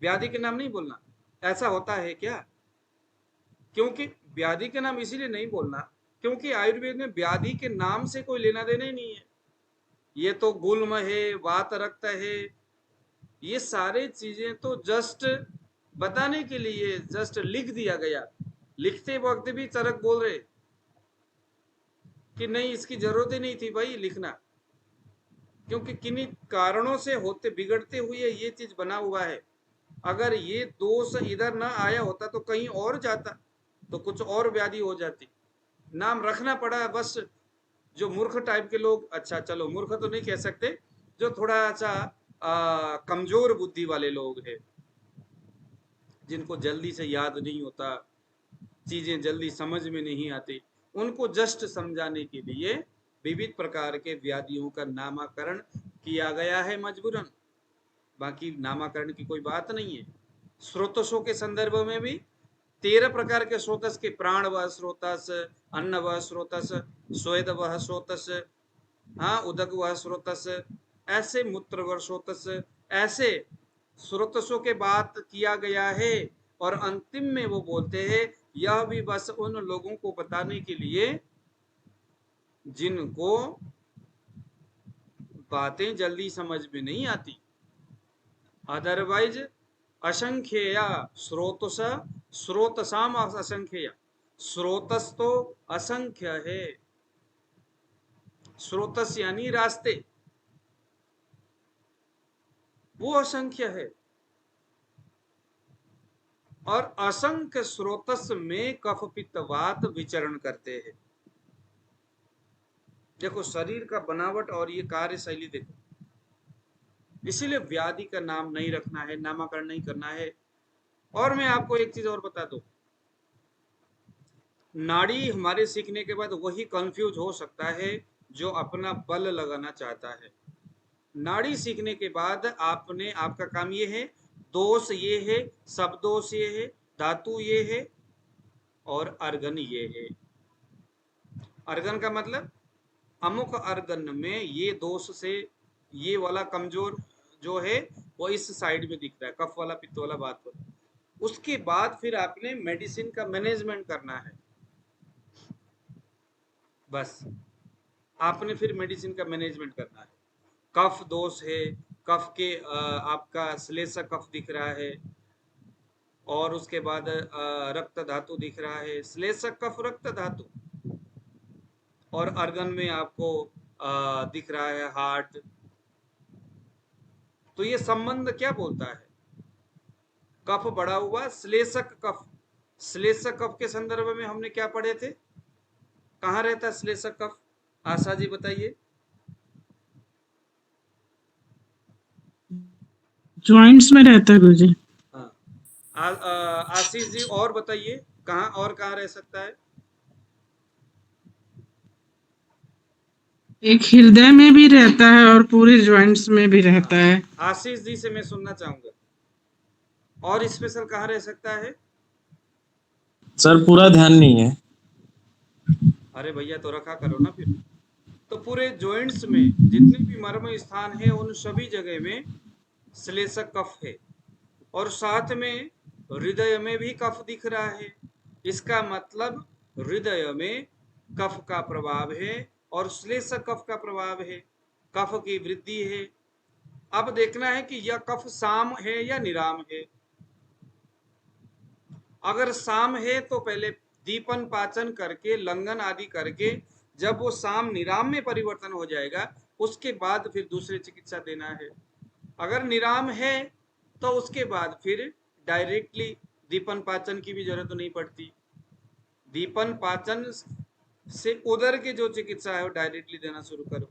व्याधि के नाम नहीं बोलना, ऐसा होता है क्या? क्योंकि व्याधि के नाम इसीलिए नहीं बोलना क्योंकि आयुर्वेद में व्याधि के नाम से कोई लेना देना ही नहीं है। ये तो गुल्म है, वात रक्त है, ये सारे चीजें तो जस्ट बताने के लिए जस्ट लिख दिया गया। लिखते वक्त भी चरक बोल रहे कि नहीं इसकी जरूरत ही नहीं थी भाई लिखना, क्योंकि किन्हीं कारणों से होते बिगड़ते हुए ये चीज बना हुआ है। अगर ये दोष इधर ना आया होता तो कहीं और जाता, तो कुछ और व्याधि हो जाती। नाम रखना पड़ा बस। जो मूर्ख टाइप के लोग, अच्छा चलो मूर्ख तो नहीं कह सकते, जो थोड़ा सा कमजोर बुद्धि वाले लोग हैं, जिनको जल्दी से याद नहीं होता, चीजें जल्दी समझ में नहीं आती, उनको जस्ट समझाने के लिए विविध प्रकार के व्याधियों का नामकरण किया गया है मजबूरन। बाकी नामकरण की कोई बात नहीं है। स्रोतसों के संदर्भ में भी 13 प्रकार के स्रोतस के, प्राण वह स्रोतस, अन्न वह स्रोतस, स्वेद वह स्रोतस, हाँ उदक वह स्रोतस, ऐसे मूत्र वह स्रोतस, ऐसे स्रोतसों के बात किया गया है। और अंतिम में वो बोलते हैं यह भी बस उन लोगों को बताने के लिए जिनको बातें जल्दी समझ में नहीं आती। अदरवाइज असंख्य स्रोतस, स्रोतसाम असंख्य, स्रोतस तो असंख्य है। स्रोतस यानी रास्ते, वो असंख्य है। और असंख्य स्रोतस में कफ पित्त वात विचरण करते हैं। देखो शरीर का बनावट और ये कार्यशैली देखो। इसीलिए व्याधि का नाम नहीं रखना है, नामकरण नहीं करना है। और मैं आपको एक चीज और बता दूं, नाड़ी हमारे सीखने के बाद वही कंफ्यूज हो सकता है जो अपना बल लगाना चाहता है। नाड़ी सीखने के बाद आपने, आपका काम ये है, दोष ये है, सब दोष ये है, धातु ये है और अर्गन ये है। अर्गन का मतलब अमुक अर्गन में ये दोष से ये वाला कमजोर जो है वो इस साइड में दिख रहा है, कफ वाला पित्त वाला बात वाला। उसके बाद फिर आपने मेडिसिन का मैनेजमेंट करना है। बस आपने फिर मेडिसिन का मैनेजमेंट करना है। कफ दोष है, कफ के आपका श्लेषक कफ दिख रहा है, और उसके बाद रक्त धातु दिख रहा है, श्लेषक कफ रक्त धातु, और अर्गन में आपको दिख रहा है हार्ट। तो ये संबंध क्या बोलता है? कफ बढ़ा हुआ श्लेषक कफ। श्लेषक कफ के संदर्भ में हमने क्या पढ़े थे? कहाँ रहता है श्लेषक कफ? आशा जी बताइए। जॉइंट्स में रहता है गुरुजी। हाँ, आशीष जी और बताइए कहाँ और कहाँ रह सकता है? एक हृदय में भी रहता है और पूरे जॉइंट्स में भी रहता है। आशीष जी से मैं सुनना चाहूंगा और स्पेशल कहाँ रह सकता है? सर पूरा ध्यान नहीं है। अरे भैया तो रखा करो ना फिर। तो पूरे जॉइंट्स में जितने भी मर्म स्थान है उन सभी जगह में श्लेषक कफ है, और साथ में हृदय में भी कफ दिख रहा है। इसका मतलब हृदय में कफ का प्रभाव है और श्लेषक कफ का प्रभाव है, कफ की वृद्धि है। अब देखना है कि यह कफ साम है या निराम है। अगर साम है तो पहले दीपन पाचन करके, लंघन आदि करके, जब वो साम निराम में परिवर्तन हो जाएगा उसके बाद फिर दूसरी चिकित्सा देना है। अगर निराम है तो उसके बाद फिर डायरेक्टली दीपन पाचन की भी जरूरत नहीं पड़ती। दीपन पाचन से उदर की जो चिकित्सा है वो डायरेक्टली देना शुरू करो।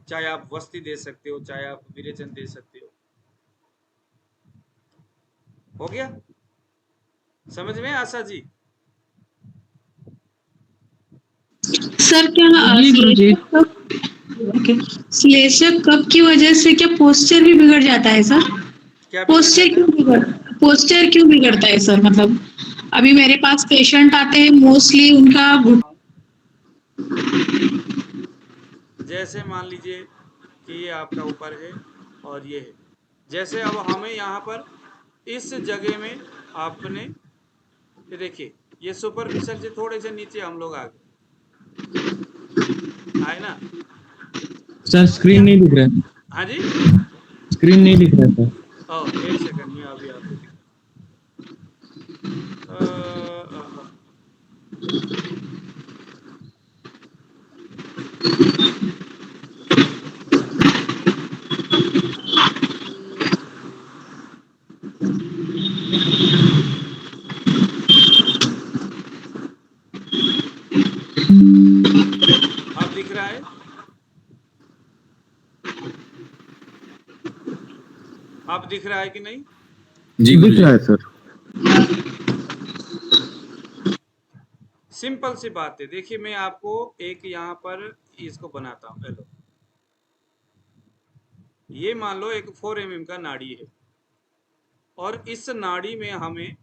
चाहे आप वस्ती दे सकते हो, चाहे आप विरेचन दे सकते हो गया? समझ में आशा जी? सर क्या जी गुरुजी। श्लेषक कफ की वजह से क्या पोस्चर भी बिगड़ जाता है सर? क्या बिगड़ जाता है? पोस्चर क्यों बिगड़ता है सर? मतलब अभी मेरे पास पेशेंट आते हैं, मोस्टली उनका जैसे मान लीजिए कि ये आपका ऊपर है और ये है, जैसे अब हमें यहाँ पर इस जगह में आपने ये देखिए, ये सुपरफिशियल से थोड़े से नीचे हम लोग आ गए, आए ना? सर स्क्रीन नहीं दिख रहा है, हाँ जी, स्क्रीन नहीं दिख रहा है। एक सेकंड में अभी आपको दिखा। अब दिख रहा है? अब दिख रहा है कि नहीं? जी दिख रहा है सर। सिंपल सी बात है, देखिए मैं आपको एक यहाँ पर इसको बनाता हूँ। हेलो, ये मान लो एक 4 mm का नाड़ी है और इस नाड़ी में हमें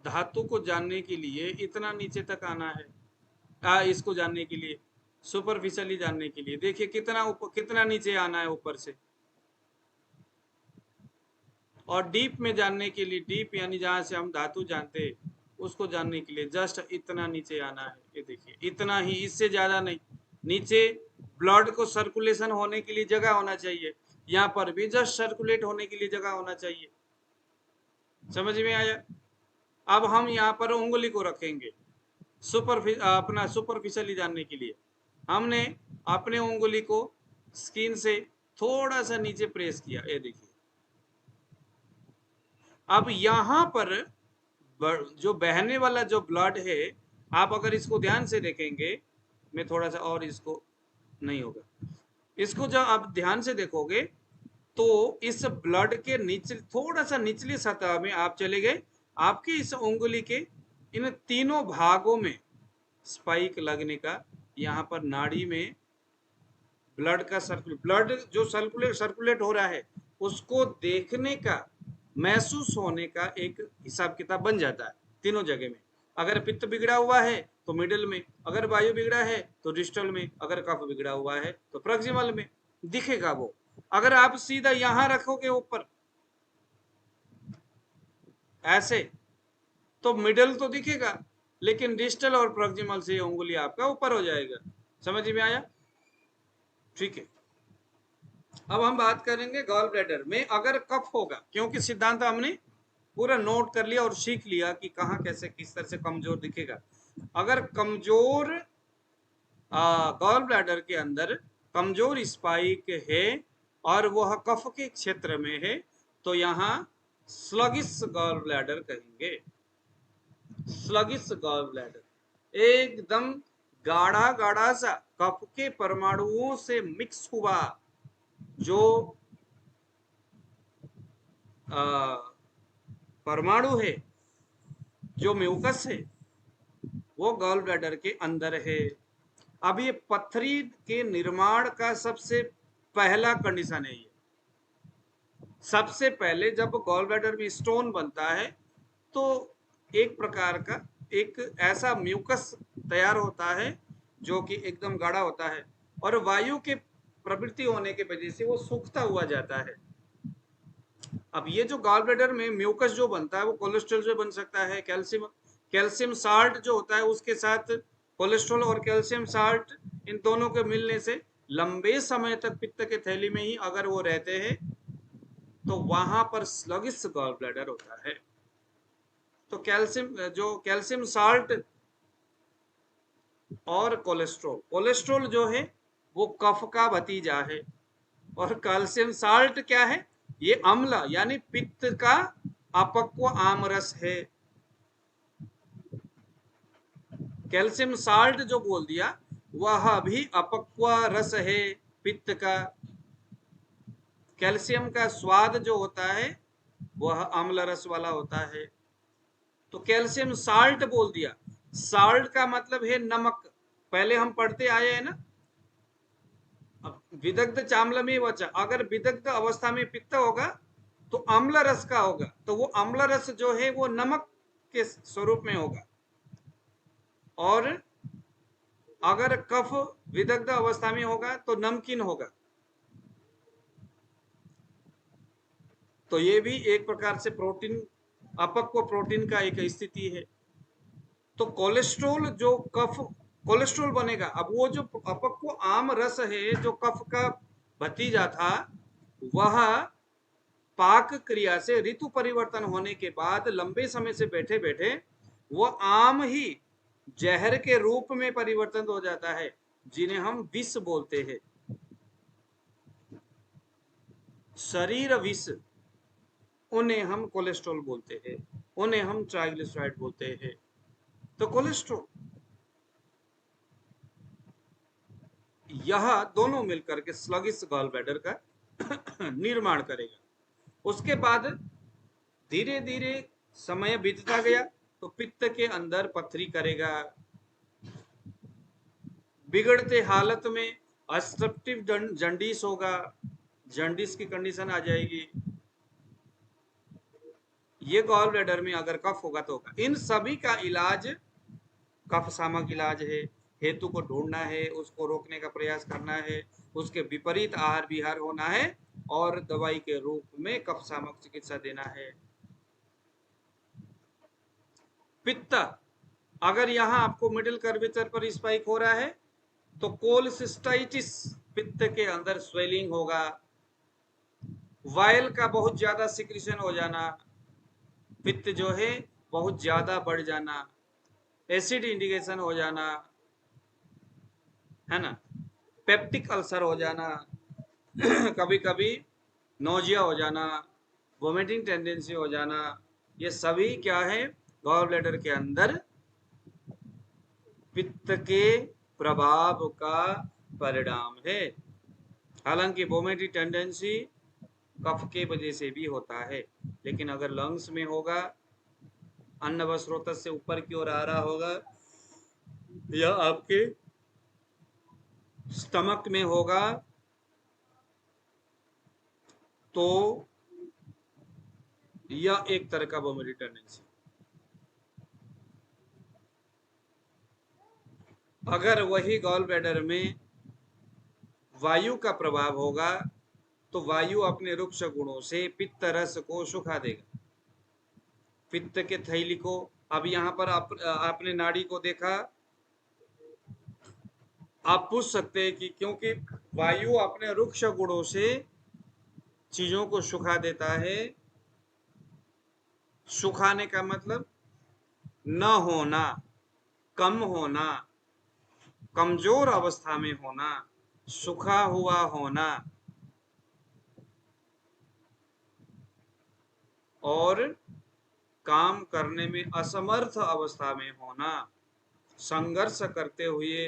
धातु को जानने के लिए इतना नीचे तक आना है। इसको जानने के लिए, सुपरफिशियली जानने के लिए देखिए कितना ऊपर, कितना नीचे आना है ऊपर से। और डीप में जानने के लिए, डीप यानी जहां से हम धातु जानते हैं, उसको जानने के लिए जस्ट इतना नीचे आना है। ये देखिए इतना ही, इससे ज्यादा नहीं। नीचे ब्लड को सर्कुलेशन होने के लिए जगह होना चाहिए, यहाँ पर भी जस्ट सर्कुलेट होने के लिए जगह होना चाहिए। समझ में आया? अब हम यहाँ पर उंगली को रखेंगे अपना सुपरफिशियली जानने के लिए। हमने अपने उंगली को स्किन से थोड़ा सा नीचे प्रेस किया, ये देखिए। अब यहाँ पर जो बहने वाला जो ब्लड है, आप अगर इसको ध्यान से देखेंगे, मैं थोड़ा सा और इसको, नहीं होगा, इसको जब आप ध्यान से देखोगे तो इस ब्लड के नीचे थोड़ा सा निचली सतह में आप चले गए, आपकी इस उंगली के इन तीनों भागों में स्पाइक लगने का, यहाँ पर नाड़ी में ब्लड का ब्लड जो सर्कुलेट हो रहा है उसको देखने का, महसूस होने का एक हिसाब किताब बन जाता है तीनों जगह में। अगर पित्त बिगड़ा हुआ है तो मिडिल में, अगर वायु बिगड़ा है तो डिस्टल में, अगर कफ बिगड़ा हुआ है तो प्रॉक्सिमल में दिखेगा वो। अगर आप सीधा यहां रखोगे ऊपर ऐसे, तो मिडल तो दिखेगा, लेकिन डिस्टल और प्रॉक्सिमल से उंगली आपका ऊपर हो जाएगा। समझ में आया? ठीक है, अब हम बात करेंगे गॉल ब्लैडर में अगर कफ होगा, क्योंकि सिद्धांत हमने पूरा नोट कर लिया और सीख लिया कि कहाँ कैसे किस तरह से कमजोर दिखेगा। अगर कमजोर गॉल ब्लैडर के अंदर कमजोर स्पाइक है और वह कफ के क्षेत्र में है, तो यहाँ स्लगिश गॉल ब्लैडर कहेंगे। स्लगिश गॉल ब्लैडर एकदम गाढ़ा गाढ़ा सा कफ के परमाणुओं से मिक्स हुआ जो परमाणु है, जो म्यूकस है, वो गॉल ब्लैडर के अंदर है। अब ये पथरी के निर्माण का सबसे पहला कंडीशन है। ये सबसे पहले जब गॉल ब्लैडर में स्टोन बनता है तो एक प्रकार का एक ऐसा म्यूकस तैयार होता है जो कि एकदम गाढ़ा होता है, और वायु के प्रवृत्ति होने के वजह से वो सूखता हुआ जाता है। अब ये जो गॉल ब्लैडर में म्यूकस जो बनता है वो कोलेस्ट्रॉल से बन सकता है, कैल्शियम साल्ट जो होता है उसके साथ कोलेस्ट्रॉल और कैल्शियम साल्ट, इन दोनों के मिलने से लंबे समय तक पित्त के थैली में ही अगर वो रहते हैं तो वहां पर स्लगिश गॉल ब्लैडर होता है। तो कैल्शियम साल्ट और कोलेस्ट्रॉल जो है वो कफ का भतीजा है, और कैल्शियम साल्ट क्या है? ये अम्ल यानी पित्त का अपक्व आमरस है। कैल्शियम साल्ट जो बोल दिया वह भी अपक्वा रस है पित्त का। कैल्शियम का स्वाद जो होता है वह अम्ल रस वाला होता है। तो कैल्शियम साल्ट बोल दिया, साल्ट का मतलब है नमक, पहले हम पढ़ते आए हैं ना। अब विदग्ध चाम्ल में वचा, अगर विदग्ध अवस्था में पित्त होगा तो अम्ल रस का होगा, तो वो अम्ल रस जो है वो नमक के स्वरूप में होगा। और अगर कफ विदग्ध अवस्था में होगा तो नमकीन होगा। तो ये भी एक प्रकार से प्रोटीन, अपक्व प्रोटीन का एक स्थिति है। तो कोलेस्ट्रॉल जो कफ कोलेस्ट्रॉल बनेगा। अब वो जो अपक्व आम रस है जो कफ का भतीजा था, वह पाक क्रिया से ऋतु परिवर्तन होने के बाद लंबे समय से बैठे बैठे वो आम ही जहर के रूप में परिवर्तन हो जाता है, जिन्हें हम विष बोलते हैं। शरीर विष, उन्हें हम कोलेस्ट्रॉल बोलते हैं, उन्हें हम ट्राइग्लिसराइड बोलते हैं। तो कोलेस्ट्रॉल, यह दोनों मिलकर के स्लगिश गॉल ब्लैडर का निर्माण करेगा। उसके बाद धीरे धीरे समय बीतता गया तो पित्त के अंदर पथरी करेगा। बिगड़ते हालत में ऑब्स्ट्रक्टिव जंडिस होगा, जंडिस की कंडीशन आ जाएगी। ये गॉल ब्लैडर में अगर कफ होगा तो होगा। इन सभी का इलाज कफ शामक इलाज है। हेतु को ढूंढना है, उसको रोकने का प्रयास करना है, उसके विपरीत आहार विहार होना है और दवाई के रूप में कफ शामक चिकित्सा देना है। पित्त, अगर यहां आपको मिडिल कर्वेचर पर स्पाइक हो रहा है तो कोलसिस्टाइटिस, पित्त के अंदर स्वेलिंग होगा, वायल का बहुत ज्यादा सिक्रीशन हो जाना, पित्त जो है बहुत ज्यादा बढ़ जाना, एसिड इंडिकेशन हो जाना, है ना, पेप्टिक अल्सर हो जाना, कभी कभी नोजिया हो जाना, वोमिटिंग टेंडेंसी हो जाना। ये सभी क्या है, गॉल ब्लैडर के अंदर पित्त के प्रभाव का परिणाम है। हालांकि वोमिटिंग टेंडेंसी कफ के वजह से भी होता है, लेकिन अगर लंग्स में होगा, अन्न व स्रोत से ऊपर की ओर आ रहा होगा, या आपके स्टमक में होगा, तो यह एक तरह का वोमिटिंग टेंडेंसी। अगर वही गॉल ब्लैडर में वायु का प्रभाव होगा तो वायु अपने रुक्ष गुणों से पित्त रस को सुखा देगा, पित्त के थैली को। अब यहां पर आपने नाड़ी को देखा, आप पूछ सकते हैं कि क्योंकि वायु अपने रुक्ष गुणों से चीजों को सुखा देता है। सुखाने का मतलब न होना, कम होना, कमजोर अवस्था में होना, सुखा हुआ होना और काम करने में असमर्थ अवस्था में होना, संघर्ष करते हुए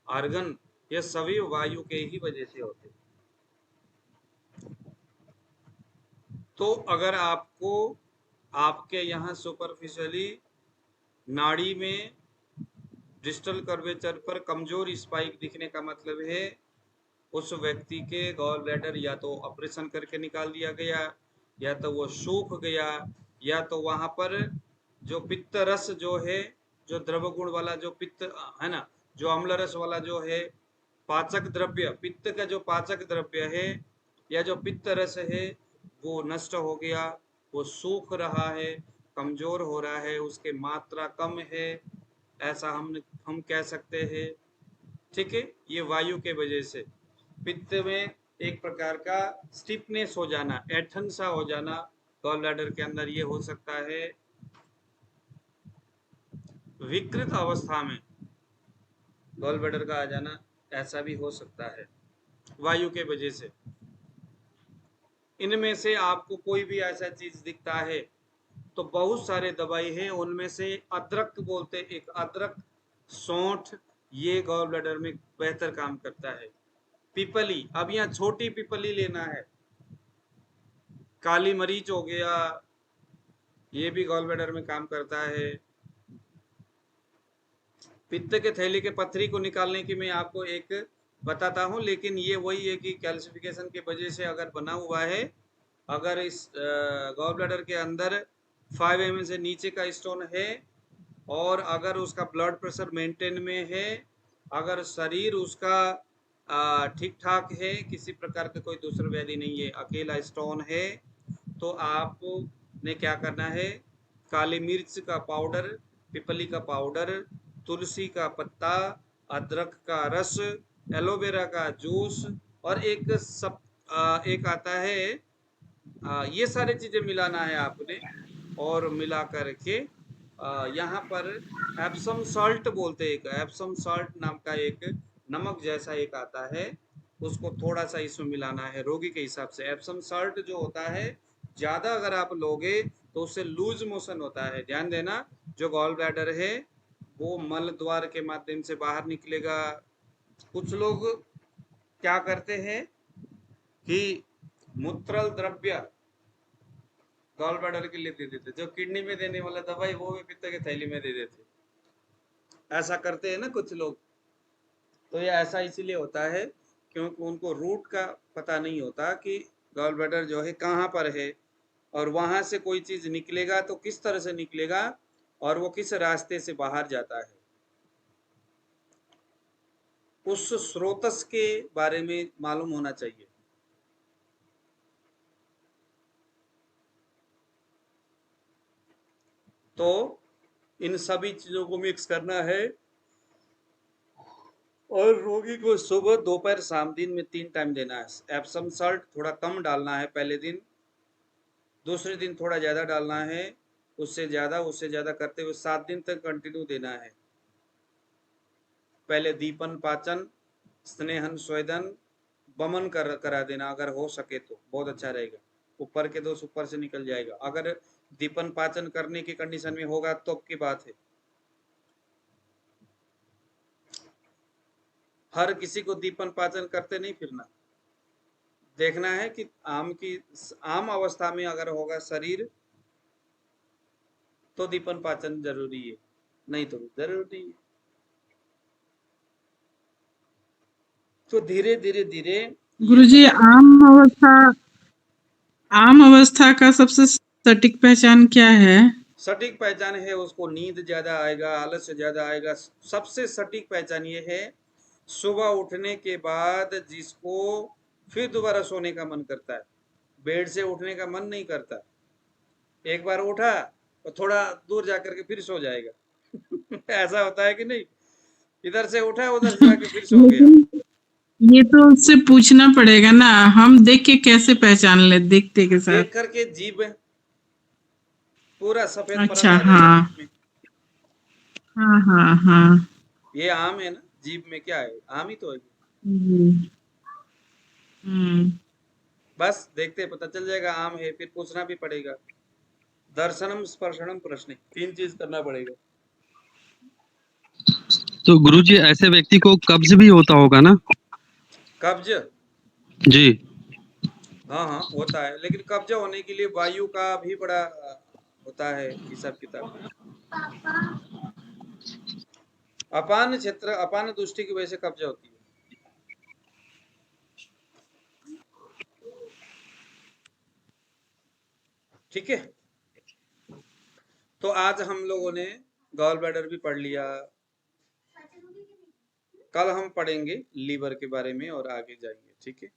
अर्गन, ये सभी वायु के ही वजह से होते। तो अगर आपको आपके यहाँ सुपरफिशियली नाड़ी में डिस्टल कर्वेचर पर कमजोर स्पाइक दिखने का मतलब है उस व्यक्ति के गॉल ब्लैडर या तो ऑपरेशन करके निकाल दिया गया, या तो वो सूख गया, या तो वहां पर जो पित्त रस जो है, जो द्रव गुण वाला जो पित्त है ना, जो अम्ल रस वाला जो है पाचक द्रव्य, पित्त का जो पाचक द्रव्य है या जो पित्त रस है वो नष्ट हो गया, वो सूख रहा है, कमजोर हो रहा है, उसके मात्रा कम है, ऐसा हम कह सकते हैं। ठीक है, ये वायु के वजह से पित्त में एक प्रकार का स्टिफनेस हो जाना, ऐठन सा हो जाना गॉल ब्लैडर के अंदर, ये हो सकता है। विकृत अवस्था में गॉल ब्लैडर का आ जाना, ऐसा भी हो सकता है वायु के वजह से। इनमें से आपको कोई भी ऐसा चीज दिखता है तो बहुत सारे दवाई है, उनमें से अदरक बोलते, एक अदरक, सौंठ, ये गॉल ब्लैडर में बेहतर काम करता है। पिपली, अब यहाँ छोटी पिपली लेना है। काली मरीच हो गया, ये भी गॉल ब्लैडर में काम करता है। पित्त के थैली के पथरी को निकालने की मैं आपको एक बताता हूँ, लेकिन ये वही है कि कैल्सिफिकेशन की वजह से अगर बना हुआ है, अगर इस गॉल ब्लैडर के अंदर 5 mm से नीचे का स्टोन है और अगर उसका ब्लड प्रेशर मेंटेन में है, अगर शरीर उसका ठीक ठाक है, किसी प्रकार का कोई दूसरा व्याधि नहीं है, अकेला स्टोन है, तो आपने क्या करना है, काली मिर्च का पाउडर, पिपली का पाउडर, तुलसी का पत्ता, अदरक का रस, एलोवेरा का जूस और एक आता है, ये सारी चीजें मिलाना है आपने, और मिला करके यहाँ पर एप्सम सॉल्ट बोलते हैं, एक एप्सम सॉल्ट नाम का एक नमक जैसा एक आता है, उसको थोड़ा सा इसमें मिलाना है रोगी के हिसाब से। एप्सम सॉल्ट जो होता है, ज्यादा अगर आप लोगे तो उससे लूज मोशन होता है। ध्यान देना, जो गॉल ब्लैडर है वो मल द्वार के माध्यम से बाहर निकलेगा। कुछ लोग क्या करते हैं कि मूत्रल द्रव्य गॉल ब्लैडर के लिए दे देते, जो किडनी में देने वाला दवाई वो भी पित्त के थैली में दे देते, ऐसा करते हैं ना कुछ लोग। तो ये ऐसा इसीलिए होता है क्योंकि उनको रूट का पता नहीं होता कि गॉल ब्लैडर जो है कहाँ पर है, और वहां से कोई चीज निकलेगा तो किस तरह से निकलेगा और वो किस रास्ते से बाहर जाता है, उस स्रोतस के बारे में मालूम होना चाहिए। तो इन सभी चीजों को मिक्स करना है और रोगी को सुबह, दोपहर, शाम, दिन में 3 टाइम देना है। एप्सम सॉल्ट थोड़ा कम डालना है पहले दिन, दूसरे दिन थोड़ा ज्यादा डालना है, उससे ज्यादा करते हुए 7 दिन तक कंटिन्यू देना है। पहले दीपन पाचन, स्नेहन स्वेदन, वमन करा देना अगर हो सके तो बहुत अच्छा रहेगा। ऊपर के दोष ऊपर से निकल जाएगा। अगर दीपन पाचन करने की कंडीशन में होगा तो अब की बात है। हर किसी को दीपन पाचन करते नहीं फिरना, देखना है कि आम अवस्था में अगर होगा शरीर तो दीपन पाचन जरूरी है, नहीं तो जरूरी है। तो धीरे धीरे गुरुजी, आम अवस्था का सबसे सटीक पहचान क्या है? सटीक पहचान है उसको नींद ज्यादा आएगा, आलस्य ज्यादा आएगा। सबसे सटीक पहचान ये है, सुबह उठने के बाद जिसको फिर दोबारा सोने का मन करता है, बेड से उठने का मन नहीं करता, एक बार उठा तो थोड़ा दूर जाकर के फिर सो जाएगा ऐसा होता है कि नहीं, इधर से उठा उधर से जाके फिर सो गया। ये तो उससे पूछना पड़ेगा ना, हम देख के कैसे पहचान ले? देखते के साथ देख करके जीभ पूरा सफेद अच्छा, परत आ जाएगा जीभ में। हाँ हाँ हाँ। ये आम है ना, जीभ में क्या है, आम ही तो है। बस देखते पता चल जाएगा आम है, फिर पूछना भी पड़ेगा। दर्शनम स्पर्शनम प्रश्न, 3 चीज करना पड़ेगा। तो गुरुजी ऐसे व्यक्ति को कब्ज भी होता होगा ना? कब्ज, जी। हाँ हाँ होता है, लेकिन कब्ज होने के लिए वायु का भी बड़ा होता है हिसाब किताब। अपान क्षेत्र, अपान दृष्टि की वजह से कब्ज होती है। ठीक है, तो आज हम लोगों ने गॉल ब्लैडर भी पढ़ लिया, कल हम पढ़ेंगे लीवर के बारे में और आगे जाएंगे। ठीक है।